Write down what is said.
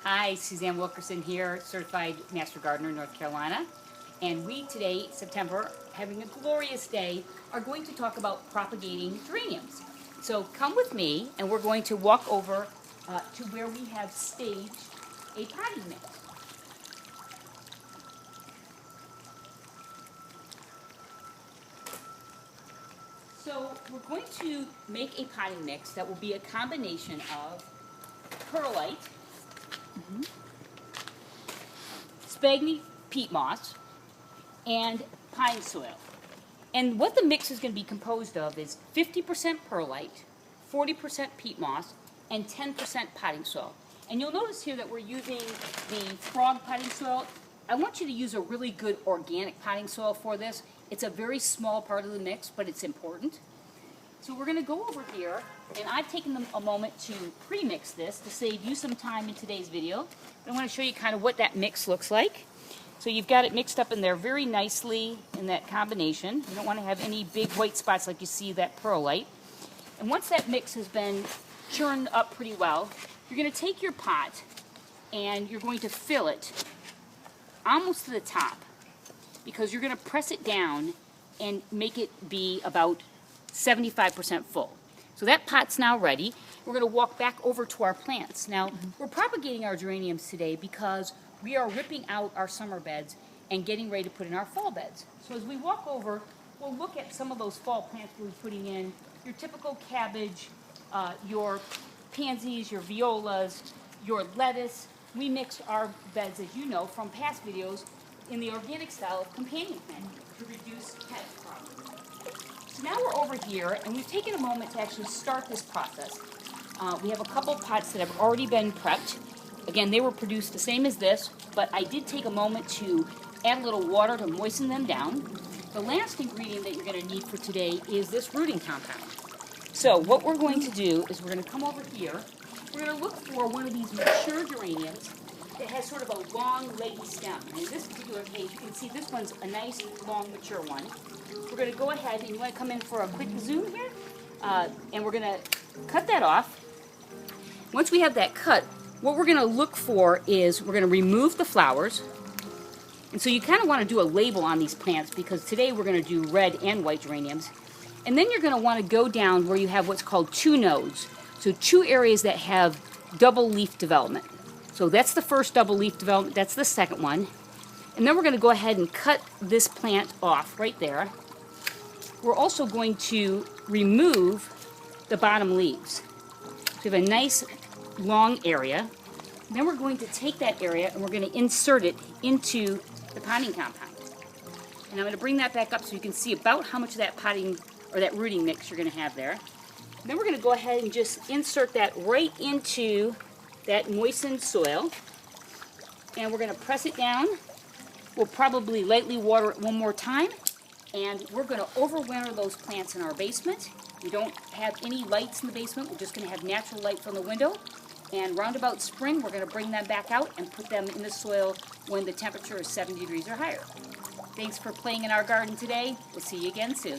Hi, Suzanne Wilkerson here, Certified Master Gardener, North Carolina. And we today, September, having a glorious day, are going to talk about propagating geraniums. So come with me and we're going to walk over to where we have staged a potting mix. So we're going to make a potting mix that will be a combination of perlite, sphagnum peat moss, and pine soil. And what the mix is going to be composed of is 50% perlite, 40% peat moss, and 10% potting soil. And you'll notice here that we're using the frog potting soil. I want you to use a really good organic potting soil for this. It's a very small part of the mix, but it's important. So we're going to go over here, and I've taken a moment to pre-mix this to save you some time in today's video. I want to show you kind of what that mix looks like. So you've got it mixed up in there very nicely in that combination. You don't want to have any big white spots like you see that perlite. And once that mix has been churned up pretty well, you're going to take your pot and you're going to fill it almost to the top, because you're going to press it down and make it be about 75% full. So that pot's now ready. We're going to walk back over to our plants. Now, we're propagating our geraniums today because we are ripping out our summer beds and getting ready to put in our fall beds. So as we walk over, we'll look at some of those fall plants we're putting in. Your typical cabbage, your pansies, your violas, your lettuce. We mix our beds, as you know from past videos, in the organic style of companion planting to reduce pest problems. So now we're over here, and we've taken a moment to actually start this process. We have a couple pots that have already been prepped. Again, they were produced the same as this, but I did take a moment to add a little water to moisten them down. The last ingredient that you're going to need for today is this rooting compound. So what we're going to do is we're going to come over here. We're going to look for one of these mature geraniums that has sort of a long, leggy stem. And in this particular case, you can see this one's a nice, long, mature one. We're going to go ahead, and you want to come in for a quick zoom here, and we're going to cut that off. Once we have that cut, what we're going to look for is we're going to remove the flowers. And so you kind of want to do a label on these plants, because today we're going to do red and white geraniums. And then you're going to want to go down where you have what's called two nodes. So two areas that have double leaf development. So that's the first double leaf development. That's the second one. And then we're going to go ahead and cut this plant off right there. We're also going to remove the bottom leaves. So we have a nice long area. Then we're going to take that area and we're going to insert it into the potting compound. And I'm going to bring that back up so you can see about how much of that potting or that rooting mix you're going to have there. And then we're going to go ahead and just insert that right into that moistened soil. And we're going to press it down. We'll probably lightly water it one more time. And we're going to overwinter those plants in our basement. We don't have any lights in the basement. We're just going to have natural light from the window. And round about spring, we're going to bring them back out and put them in the soil when the temperature is 70 degrees or higher. Thanks for playing in our garden today. We'll see you again soon.